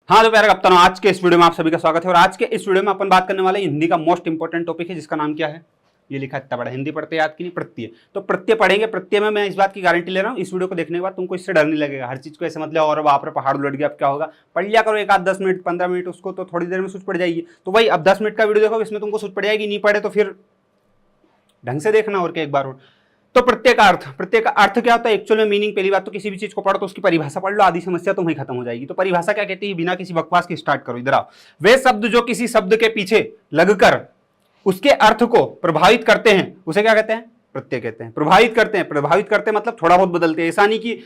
हाँ तो प्यारे कप्तानों, आज के इस वीडियो में आप सभी का स्वागत है। और आज के इस वीडियो में अपन बात करने वाले हिंदी का मोस्ट इंपोर्टेंट टॉपिक है, जिसका नाम क्या है, ये लिखा इतना बड़ा, हिंदी पढ़ते याद की नहीं, प्रत्यय। तो प्रत्यय पढ़ेंगे। प्रत्यय में मैं इस बात की गारंटी ले रहा हूँ, इस वीडियो को देखने के बाद तुमको इससे डर नहीं लगेगा। हर चीज को ऐसे मतलब और बाप रे पहाड़ उलट गया अब क्या होगा, पढ़ लिया करो एक आध 10 मिनट 15 मिनट, उसको तो थोड़ी देर में सूझ पड़ जाएगी। तो वही अब 10 मिनट का वीडियो देखो, इसमें तुमको सूझ पड़ जाएगी। नहीं पढ़े तो फिर ढंग से देखना और क्या एक बार और। तो प्रत्यय का अर्थ, प्रत्यय का अर्थ क्या होता है एक्चुअल में, मीनिंग। पहली बात तो किसी भी चीज को पढ़ो तो उसकी परिभाषा पढ़ लो, आधी समस्या तो वहीं खत्म हो जाएगी। तो परिभाषा क्या कहती है, बिना किसी बकवास के स्टार्ट करो। इधर आओ। वे शब्द जो किसी शब्द के पीछे लगकर उसके अर्थ को प्रभावित करते हैं, उसे क्या कहते हैं, प्रत्यय कहते हैं। प्रभावित करते हैं, प्रभावित करते हैं मतलब थोड़ा बहुत बदलते हैं। ऐसा नहीं कि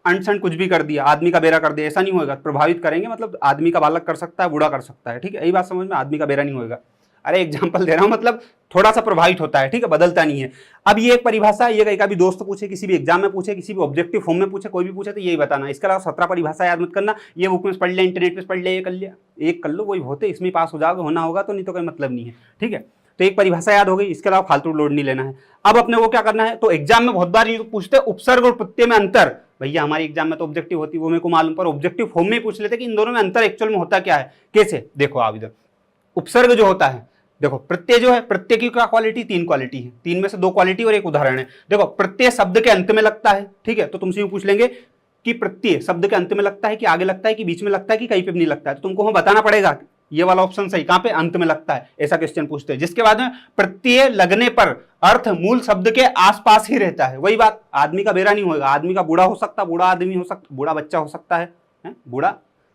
अनसन कुछ भी कर दिया, आदमी का बेरा कर दिया, ऐसा नहीं होगा। प्रभावित करेंगे मतलब आदमी का बालक कर सकता है, बूढ़ा कर सकता है, ठीक है, यही बात समझ में। आदमी का बेरा नहीं होगा, अरे एग्जांपल दे रहा हूं, मतलब थोड़ा सा प्रभावित होता है, ठीक है, बदलता नहीं है। अब ये एक परिभाषा, ये कहीं का भी दोस्त पूछे, किसी भी एग्जाम में पूछे, किसी भी ऑब्जेक्टिव फॉर्म में पूछे, कोई भी पूछे तो यही बताना। इसके अलावा 17 परिभाषा याद मत करना, ये बुक में पढ़ लिया, इंटरनेट पे पढ़ लिया, ये कर लिया, एक कर लो वही होते, इसमें पास हो जाओगे, होना होगा तो, नहीं तो कोई मतलब नहीं है, ठीक है। तो एक परिभाषा याद हो गई, इसके अलावा फालतू लोड नहीं लेना है। अब अपने को क्या करना है, तो एग्जाम में बहुत बार ये पूछते उपसर्ग और प्रत्यय में अंतर। भैया हमारी एग्जाम में तो ऑब्जेक्टिव होती है, वो मेरे को मालूम, पर ऑब्जेक्टिव फॉर्म में पूछ लेते कि इन दोनों में अंतर एक्चुअल में होता क्या है, कैसे। देखो आप इधर, उपसर्ग जो होता है, देखो प्रत्यय जो है, प्रत्यय की क्या क्वालिटी, 3 क्वालिटी है, 3 में से 2 क्वालिटी और एक उदाहरण है। देखो प्रत्यय शब्द के अंत में लगता है, ठीक है, तो तुमसे यूं पूछ लेंगे कि प्रत्यय शब्द के अंत में लगता है कि आगे लगता है कि बीच में लगता है कि कहीं पे भी नहीं लगता है, तो तुमको हम बताना पड़ेगा ये वाला ऑप्शन सही, कहां पे, अंत में लगता है, ऐसा क्वेश्चन पूछते हैं। जिसके बाद में प्रत्यय लगने पर अर्थ मूल शब्द के आसपास ही रहता है। वही बात, आदमी का बेरा नहीं होगा, आदमी का बूढ़ा हो सकता, बूढ़ा आदमी हो सकता, बूढ़ा बच्चा हो सकता है, बूढ़ा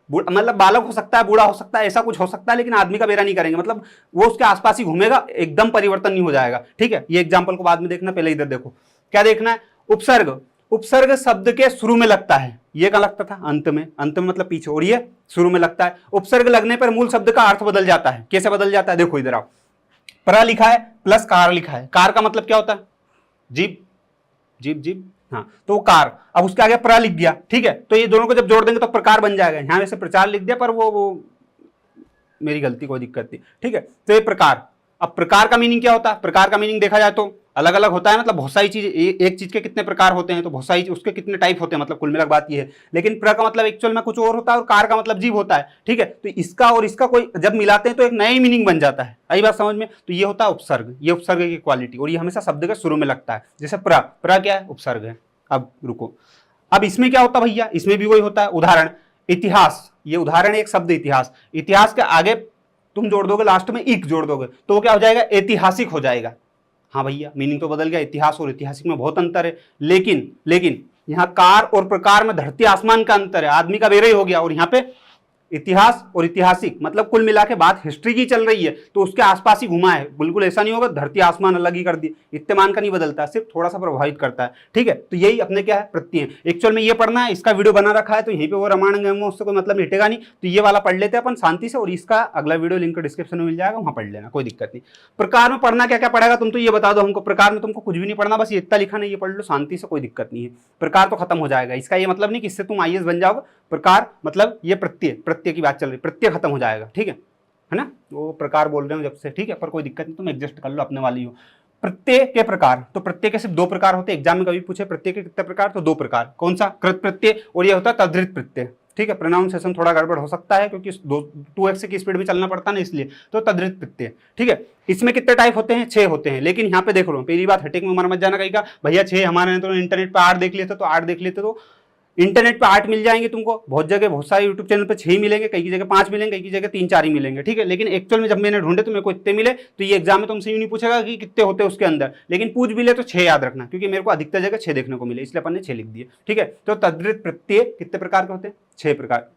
मतलब बालक हो सकता है, बूढ़ा हो सकता है, ऐसा कुछ हो सकता है, लेकिन आदमी का बेरा नहीं करेंगे, मतलब वो उसके आसपास ही घूमेगा, एकदम परिवर्तन नहीं हो जाएगा, ठीक है। ये एग्जांपल को बाद में देखना, पहले इधर देखो क्या देखना है। उपसर्ग, उपसर्ग शब्द के शुरू में लगता है, ये कहां लगता था, अंत में, अंत में मतलब पीछे, और ये शुरू में लगता है। उपसर्ग लगने पर मूल शब्द का अर्थ बदल जाता है। कैसे बदल जाता है, देखो इधर आओ। प्र लिखा है प्लस कार लिखा है, कार का मतलब क्या होता है, जीभ, जीभ जीभ, हाँ, तो वो कार, अब उसके आगे प्र लिख दिया, ठीक है, तो ये दोनों को जब जोड़ देंगे तो प्रकार बन जाएगा। यहां वैसे प्रचार लिख दिया, पर वो मेरी गलती, कोई दिक्कत नहीं, ठीक है। तो ये प्रकार, अब प्रकार का मीनिंग क्या होता है, प्रकार का मीनिंग देखा जाए तो अलग अलग होता है, मतलब बहुत सारी चीज, एक चीज के कितने प्रकार होते हैं, तो बहुत सारी उसके कितने टाइप होते हैं, मतलब कुल मिलाकर बात ये है। लेकिन प्र का मतलब एक्चुअल में कुछ और होता है, और कार का मतलब जीव होता है, ठीक है। तो इसका और इसका कोई जब मिलाते हैं तो एक नई मीनिंग बन जाता है, आई बात समझ में। तो ये होता है उपसर्ग, ये उपसर्ग की क्वालिटी, और ये हमेशा शब्द के शुरू में लगता है। जैसे प्र, प्र क्या है, उपसर्ग है। अब रुको, अब इसमें क्या होता है भैया, इसमें भी वही होता है। उदाहरण, इतिहास, ये उदाहरण एक शब्द इतिहास, इतिहास के आगे तुम जोड़ दोगे, लास्ट में इक जोड़ दोगे, तो वो क्या हो जाएगा, ऐतिहासिक हो जाएगा। हाँ भैया, मीनिंग तो बदल गया, इतिहास और ऐतिहासिक में बहुत अंतर है। लेकिन यहाँ कार और प्रकार में धरती आसमान का अंतर है, आदमी का बेरा ही हो गया, और यहाँ पे इतिहास और ऐतिहासिक मतलब कुल मिला के बात हिस्ट्री की चल रही है, तो उसके आसपास ही घुमा है। बिल्कुल ऐसा नहीं होगा धरती आसमान अलग ही कर दी, इतने मान का नहीं बदलता, सिर्फ थोड़ा सा प्रभावित करता है, ठीक है। तो यही अपने क्या है, प्रत्यय। एक्चुअल में ये पढ़ना है, इसका वीडियो बना रखा है, तो यहीं पे वो रामायण गंगा उससे कोई मतलब हटेगा नहीं, तो ये वाला पढ़ लेते हैं अपन शांति से, और इसका अगला वीडियो लिंक डिस्क्रिप्शन में मिल जाएगा, वहां पढ़ लेना, कोई दिक्कत नहीं। प्रकार में पढ़ना क्या क्या पढ़ेगा तुम, तो ये बता दो हमको। प्रकार में तुमको कुछ भी नहीं पढ़ना, बस ये इतना लिखा नहीं, ये पढ़ लो शांति से, कोई दिक्कत नहीं है। प्रकार तो खत्म हो जाएगा, इसका ये मतलब नहीं कि इससे तुम आईएएस बन जाओगे। प्रकार मतलब ये प्रत्यय, प्रत्यय की बात चल रही, प्रत्यय खत्म हो जाएगा, ठीक है ना। वो प्रकार बोल रहे हो जब से, ठीक है, पर कोई दिक्कत नहीं, तुम एडजस्ट कर लो अपने वाली हो। प्रत्यय के प्रकार, तो प्रत्यय के सिर्फ 2 प्रकार होते हैं। एग्जाम में कभी पूछे प्रत्यय के कितने प्रकार, तो 2 प्रकार। कौन सा, कृत प्रत्यय, और ये होता है तद्धित प्रत्यय, ठीक है। प्रोनाउंसिएशन थोड़ा गड़बड़ हो सकता है क्योंकि 2x की स्पीड में चलना पड़ता है ना, इसलिए। तो तद्धित प्रत्यय, ठीक है। इसमें कितने टाइप होते हैं, 6 होते हैं। लेकिन यहाँ पे देख लो, पहली बात हटिक में मर मत जाना कहीं का, भैया 6 हमारे तो इंटरनेट पर 8 देख लेते, तो 8 देख लेते, तो इंटरनेट पे 8 मिल जाएंगे तुमको, बहुत जगह, बहुत सारे यूट्यूब चैनल पे 6 ही मिलेंगे, कई की जगह 5 मिलेंगे, कई की जगह 3-4 ही मिलेंगे, ठीक है। लेकिन एक्चुअल में जब मैंने ढूंढे तो मेरे को इतने मिले, तो ये एग्जाम में तुमसे यूं नहीं पूछेगा कि कितने होते हैं उसके अंदर, लेकिन पूछ भी ले तो 6 याद रखना, क्योंकि मेरे को अधिकतर जगह 6 देखने को मिले, इसलिए अपन ने 6 लिख दिए, ठीक है। तो तद्धित प्रत्यय कितने प्रकार के होते हैं, 6 प्रकार,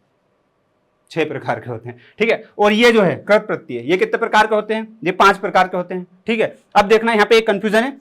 6 प्रकार के होते हैं, ठीक है। और ये जो है कृत प्रत्यय, ये कितने प्रकार के होते हैं, ये 5 प्रकार के होते हैं, ठीक है। अब देखना यहाँ पे एक कंफ्यूजन है,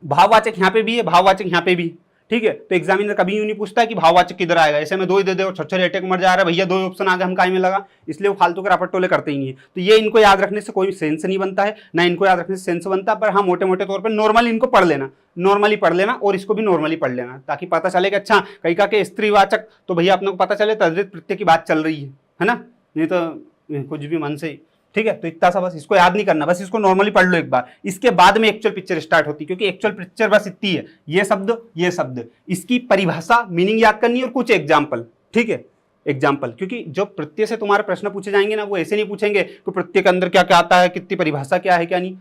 भाववाचक यहाँ पे भी है, भाववाचक यहाँ पे भी, ठीक है। तो एग्जामिनर कभी यूं नहीं पूछता है कि भाववाचक किधर आएगा, ऐसे में 2 ही दे दे और छछरे अटैक मर जा रहा है, भैया 2 ऑप्शन आ गए, हम काय में लगा, इसलिए वो फालतू के रपट करते ही नहीं है। तो ये इनको याद रखने से कोई सेंस नहीं बनता है, ना इनको याद रखने से सेंस बनता है, पर हाँ मोटे मोटे तौर पर नॉर्मली इनको पढ़ लेना, नॉर्मली पढ़ लेना, और इसको भी नॉर्मली पढ़ लेना, ताकि पता चले कि अच्छा कहीं का के स्त्रीवाचक, तो भैया अपने को पता चले तद्धित प्रत्यय की बात चल रही है ना, नहीं तो कुछ भी मन से, ठीक है। तो इतना सा बस, इसको याद नहीं करना, बस इसको नॉर्मली पढ़ लो एक बार, इसके बाद में एक्चुअल पिक्चर स्टार्ट होती है, क्योंकि एक्चुअल पिक्चर बस इतनी है, ये शब्द, इसकी परिभाषा, मीनिंग याद करनी है, और कुछ एग्जाम्पल, ठीक है। एग्जाम्पल, क्योंकि जो प्रत्यय से तुम्हारे प्रश्न पूछे जाएंगे ना, वो ऐसे नहीं पूछेंगे कि प्रत्यय के अंदर क्या क्या आता है, कितनी परिभाषा क्या है क्या नहीं।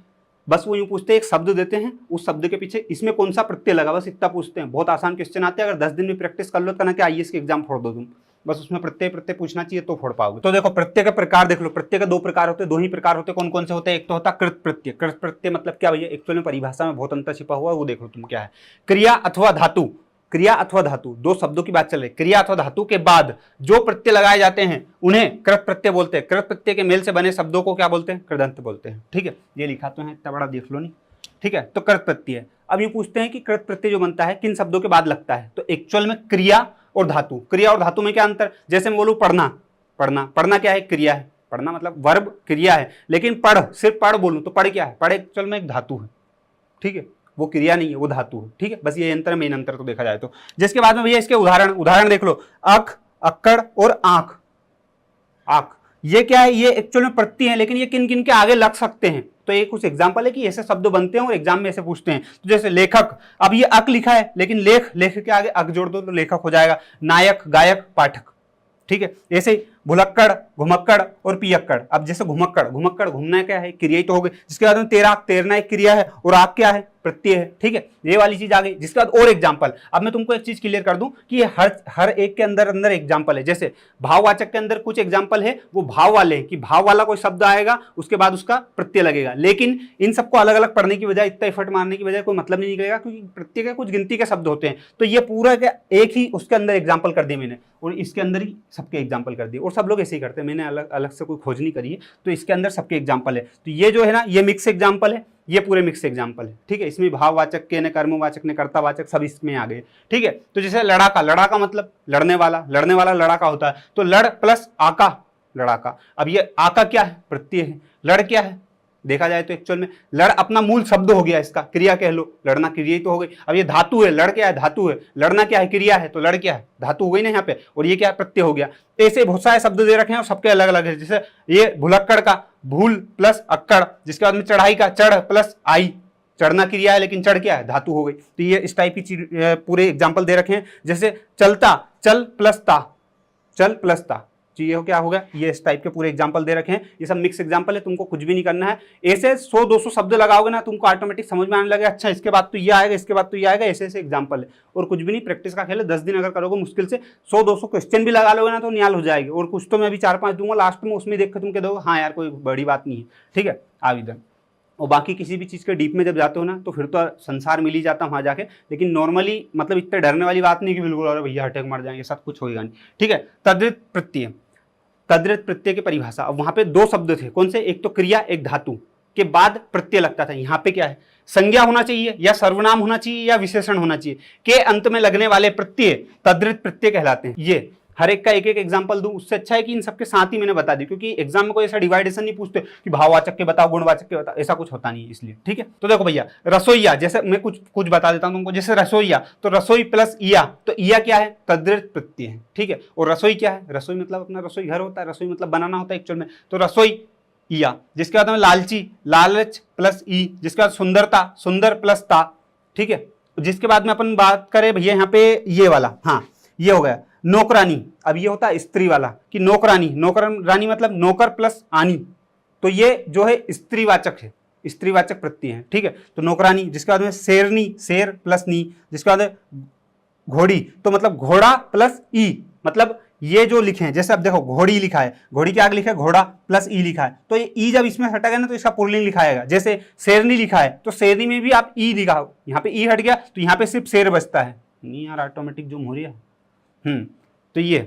बस वो यूं पूछते हैं, एक शब्द देते हैं, उस शब्द के पीछे इसमें कौन सा प्रत्यय लगा, बस इतना पूछते हैं। बहुत आसान क्वेश्चन आते हैं, अगर 10 दिन में प्रैक्टिस कर लो तो ना कि आईएएस के एग्जाम फोड़ दो तुम, बस उसमें प्रत्यय प्रत्यय पूछना चाहिए तो फोड़ पाओगे। तो देखो प्रत्यय का प्रकार देख लो, प्रत्यय के दो प्रकार होते हैं, दो ही प्रकार होते हैं। कौन कौन से होते हैं? एक तो होता है कृत प्रत्यय। कृत प्रत्यय मतलब क्या भैया? एक्चुअली में परिभाषा में बहुत अंतर छिपा हुआ है, वो देख लो तुम क्या है। क्रिया अथवा धातु, क्रिया अथवा धातु, दो शब्दों की बात चल रही है। क्रिया अथवा धातु के बाद जो प्रत्यय लगाए जाते हैं उन्हें कृत प्रत्यय बोलते हैं। कृत प्रत्यय के मेल से बने शब्दों को क्या बोलते हैं? कृदंत बोलते हैं। ठीक है, ये लिखा तो है, इतना बड़ा देख लो नहीं। ठीक है, तो कृत प्रत्यय। अब ये पूछते हैं कि कृत प्रत्यय जो बनता है किन शब्दों के बाद लगता है, तो एक्चुअल में क्रिया और धातु। क्रिया और धातु में क्या अंतर? जैसे मैं बोलूं पढ़ना, पढ़ना, पढ़ना क्या है? क्रिया है। पढ़ना मतलब वर्ब क्रिया है, लेकिन पढ़, सिर्फ पढ़ बोलूं तो पढ़ क्या है? पढ़ एक्चुअल में एक धातु है। ठीक है, वो क्रिया नहीं है, वो धातु है। ठीक है, बस ये अंतर, मेन अंतर तो देखा जाए तो। जिसके बाद में भैया इसके उदाहरण देख लो। अख, अक्कड़ और आंख। आंख ये क्या है? ये एक्चुअल में प्रत्यय है, लेकिन ये किन किन के आगे लग सकते हैं, तो ये कुछ एग्जांपल है कि ऐसे शब्द बनते हैं और एग्जाम में ऐसे पूछते हैं। तो जैसे लेखक, अब ये अक लिखा है, लेकिन लेख, लेख के आगे अक जोड़ दो तो लेखक हो जाएगा। नायक, गायक, पाठक। ठीक है, ऐसे ही भुलक्कड़, घुमक्कड़ और पियक्कड़। अब जैसे घुमक्कड़, घुमक्कड़ घूमना क्या है? क्रिया ही तो हो गई। जिसके बाद में तैराक, तैरना एक क्रिया है, और आग क्या है? प्रत्यय है। ठीक है, ये वाली चीज आ गई। जिसके बाद और एग्जांपल, अब मैं तुमको एक चीज क्लियर कर दूं कि ये हर एक के अंदर अंदर एग्जांपल है। जैसे भाववाचक के अंदर कुछ एग्जांपल है, वो भाव वाले हैं कि भाव वाला कोई शब्द आएगा, उसके बाद उसका प्रत्यय लगेगा। लेकिन इन सबको अलग अलग पढ़ने की बजाय, इतना एफर्ट मारने की बजाय कोई मतलब नहीं निकलेगा, क्योंकि प्रत्यय के कुछ गिनती के शब्द होते हैं। तो ये पूरा एक ही उसके अंदर एग्जाम्पल कर दिए मैंने, और इसके अंदर ही सबके एग्जाम्पल कर दिए। और सब लोग ऐसे ही करते हैं, मैंने अलग अलग से कोई खोज नहीं करी है, तो इसके अंदर सबके एग्जाम्पल है। तो ये जो है ना, ये मिक्स एग्जाम्पल है, ये पूरे मिक्स एग्जाम्पल है। ठीक है, इसमें भाववाचक के, कर्मवाचक ने, कर्तावाचक सब इसमें आ गए। ठीक है, तो जैसे लड़ाका, लड़ाका मतलब लड़ने वाला, लड़ने वाला लड़ाका होता है। तो लड़ प्लस आका, लड़ाका। अब ये आका क्या है? प्रत्यय है। लड़ क्या है? देखा जाए तो एक्चुअल में लड़ अपना मूल शब्द हो गया, इसका क्रिया कह लो। लड़ना क्रिया ही तो हो गई। अब ये धातु है, लड़ क्या है? धातु है। लड़ना क्या है? क्रिया है। तो लड़ क्या है? धातु हो गई ना यहाँ पे, और ये क्या है? प्रत्यय हो गया। ऐसे बहुत सारे शब्द दे रखे हैं और सबके अलग अलग है। जैसे ये भुलक्कड़ का भूल प्लस अक्कड़, जिसके बाद में चढ़ाई का चढ़ प्लस आई। चढ़ना क्रिया है, लेकिन चढ़ क्या है? धातु हो गई। तो ये इस टाइप की पूरे एग्जाम्पल दे रखे हैं। जैसे चलता, चल प्लस ता, चल प्लस ता, ये क्या हो गया? ये इस टाइप के पूरे एग्जांपल दे रखे हैं। ये सब मिक्स एग्जांपल है, तुमको कुछ भी नहीं करना है। ऐसे 100-200 शब्द लगाओगे ना, तुमको ऑटोमेटिक समझ में आने लगेगा, अच्छा इसके बाद तो ये आएगा, इसके बाद तो ये आएगा। ऐसे ऐसे एग्जांपल है, और कुछ भी नहीं, प्रैक्टिस का खेल है। 10 दिन अगर करोगे, मुश्किल से 100-200 क्वेश्चन भी लगा लोगे ना, तो नियाल हो जाएगी। और कुछ तो मैं अभी 4-5 दूंगा लास्ट में, उसमें देख के तुम कह दोगे हाँ यार कोई बड़ी बात नहीं है। ठीक है, आवेदन। और बाकी किसी भी चीज़ के डीप में जब जाते हो ना, तो फिर तो संसार मिल ही जाता वहाँ जाके। लेकिन नॉर्मली मतलब इतने डरने वाली बात नहीं कि बिल्कुल अरे भैया अटैक मार जाएंगे, सब कुछ होगा नहीं। ठीक है, तद्धित प्रत्यय, तद्धित प्रत्यय की परिभाषा। अब वहां पे दो शब्द थे, कौन से? एक तो क्रिया, एक धातु के बाद प्रत्यय लगता था। यहाँ पे क्या है? संज्ञा होना चाहिए, या सर्वनाम होना चाहिए, या विशेषण होना चाहिए। के अंत में लगने वाले प्रत्यय तद्धित प्रत्यय कहलाते हैं। ये हर एक का एक एक एग्जांपल दूं, उससे अच्छा है कि इन सबके साथ ही मैंने बता दी, क्योंकि एग्जाम में कोई ऐसा डिवाइडेशन नहीं पूछते कि भाववाचक के बताओ, गुणवाचक के बताओ, ऐसा कुछ होता नहीं है इसलिए। ठीक है, तो देखो भैया, रसोईया, जैसे मैं कुछ बता देता हूं तुमको। जैसे रसोईया, तो रसोई प्लस इया, तो इया क्या है? तद्धित प्रत्यय है। ठीक है, और रसोई क्या है? रसोई मतलब अपना रसोई घर होता है, रसोई मतलब बनाना होता है एक्चुअल में। तो रसोई इया। जिसके बाद में लालची, लालच प्लस ई। जिसके बाद सुंदरता, सुंदर प्लस ता। ठीक है, जिसके बाद में अपन बात करें भैया यहाँ पे ये वाला, हाँ ये हो गया नौकरानी। अब ये होता है स्त्री वाला कि नौकरानी, नौकरानी मतलब नौकर प्लस आनी, तो ये जो है स्त्रीवाचक है, स्त्रीवाचक प्रत्यय है। ठीक है, तो नौकरानी। जिसके बाद में शेरनी, शेर प्लस नी। जिसके बाद घोड़ी, तो मतलब घोड़ा प्लस ई, मतलब ये जो लिखे हैं, जैसे अब देखो घोड़ी लिखा है, घोड़ी के आगे लिखा है घोड़ा प्लस ई लिखा है, तो ये ई जब इसमें हटेगा ना तो इसका पुल्लिंग लिखाएगा। जैसे शेरनी लिखा है, तो शेरनी में भी आप ई लिखा, यहाँ पे ई हट गया तो यहाँ पे सिर्फ शेर बचता है। नहीं यार ऑटोमेटिक जो हो रही है। तो ये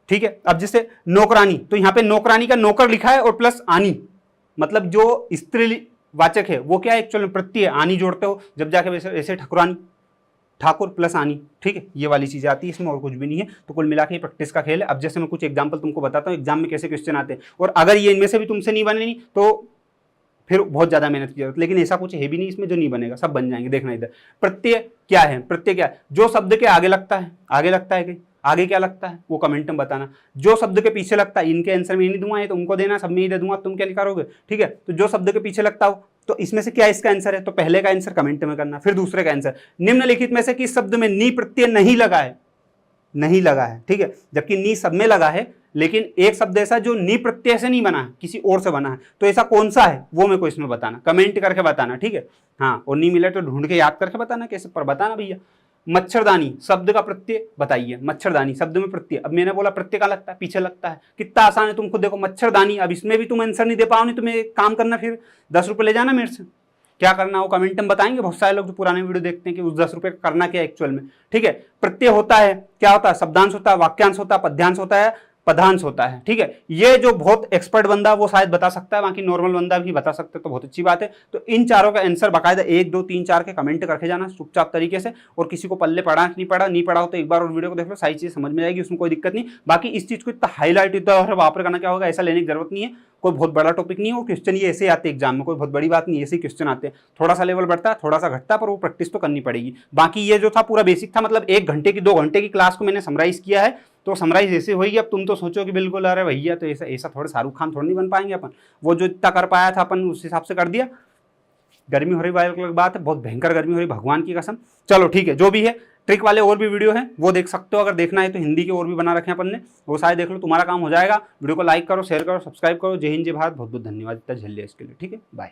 ठीक है। अब जैसे नौकरानी, तो यहाँ पे नौकरानी का नौकर लिखा है और प्लस आनी, मतलब जो स्त्री वाचक है वो क्या है? एक्चुअल में प्रत्यय आनी जोड़ते हो जब जाके वैसे ऐसे ठकुरानी, ठाकुर प्लस आनी। ठीक है, ये वाली चीजें आती है इसमें, और कुछ भी नहीं है। तो कुल मिला के प्रैक्टिस का खेल है। अब जैसे मैं कुछ एग्जांपल तुमको बताता हूँ एग्जाम में कैसे क्वेश्चन आते हैं, और अगर ये इनमें से भी तुमसे नहीं बने नहीं तो फिर बहुत ज्यादा मेहनत की जरूरत। लेकिन ऐसा कुछ है भी नहीं इसमें जो नहीं बनेगा, सब बन जाएंगे। देखना इधर, प्रत्यय क्या है? प्रत्यय क्या है? जो शब्द के आगे लगता है, आगे लगता है कि आगे क्या लगता है वो कमेंट में बताना। जो शब्द के पीछे लगता है, इनके आंसर में नहीं दूंगा, ये तो उनको देना, सब में ही दे दूंगा, तुम क्या निकालोगे? ठीक है, तो जो शब्द के पीछे लगता हो, तो इसमें से क्या इसका आंसर है? तो पहले का आंसर कमेंट में करना, फिर दूसरे का आंसर। निम्नलिखित में से किस शब्द में नी प्रत्यय नहीं लगा है? नहीं लगा है, ठीक है, जबकि नी सब में लगा है, लेकिन एक शब्द ऐसा जो नी प्रत्यय से नहीं बना है, किसी और से बना है, तो ऐसा कौन सा है वो मेरे को इसमें बताना, कमेंट करके बताना, ठीक है। हाँ, और नहीं मिला तो ढूंढ के याद करके बताना कैसे, पर बताना भैया। मच्छरदानी शब्द का प्रत्यय बताइए, मच्छरदानी शब्द में प्रत्यय, अब मैंने बोला प्रत्यय का लगता है, पीछे लगता है, कितना आसान है, तुम खुद देखो, मच्छरदानी। अब इसमें भी तुम आंसर नहीं दे पाओ, नहीं तुम्हें एक काम करना, फिर 10 रुपये ले जाना मेरे से, क्या करना वो कमेंट में बताएंगे बहुत सारे लोग जो पुराने वीडियो देखते हैं कि उस 10 रुपये का करना क्या एक्चुअल में, ठीक है। प्रत्यय होता है, क्या होता है, शब्दांश होता है, वाक्यांश होता है, पद्यांश होता है, पदांश होता है, ठीक है। ये जो बहुत एक्सपर्ट बंदा वो शायद बता सकता है, बाकी नॉर्मल बंदा भी बता सकता है, तो बहुत अच्छी बात है। तो इन चारों का आंसर बाकायदा 1 2 3 4 के कमेंट करके जाना चुपचाप तरीके से, और किसी को पल्ले पड़ा नहीं पड़ा हो तो एक बार और वीडियो को देख लो, सारी चीज़ समझ में आएगी, उसमें कोई दिक्कत नहीं। बाकी इस चीज़ को इतना हाईलाइट इतना और वहाँ पर करना क्या होगा, ऐसा लेने की जरूरत नहीं है, कोई बहुत बड़ा टॉपिक नहीं है, वो क्वेश्चन ये ऐसे आते हैं एग्जाम में, कोई बहुत बड़ी बात नहीं, ऐसे ही क्वेश्चन आते हैं, थोड़ा सा लेवल बढ़ता है, थोड़ा सा घटता है, पर वो प्रैक्टिस तो करनी पड़ेगी। बाकी ये जो था पूरा बेसिक था, मतलब 1 घंटे की 2 घंटे की क्लास को मैंने समराइज किया है, तो समराइज ऐसे होगी। अब तुम तो सोचो कि बिल्कुल अरे भैया तो ऐसा थोड़ा शाहरुख खान थोड़ा नहीं बन पाएंगे अपन, वो जो इतना कर पाया था अपन उस हिसाब से कर दिया। गर्मी हो रही अलग बात है, बहुत भयंकर गर्मी हो रही, भगवान की कसम। चलो ठीक है, जो भी है, ट्रिक वाले और भी वीडियो हैं वो देख सकते हो, अगर देखना है तो हिंदी के और भी बना रखे हैं अपन ने, वो सारे देख लो, तुम्हारा काम हो जाएगा। वीडियो को लाइक करो, शेयर करो, सब्सक्राइब करो। जय हिंद जय भारत, बहुत बहुत धन्यवाद इतना झेल लिया इसके लिए, ठीक है, बाय।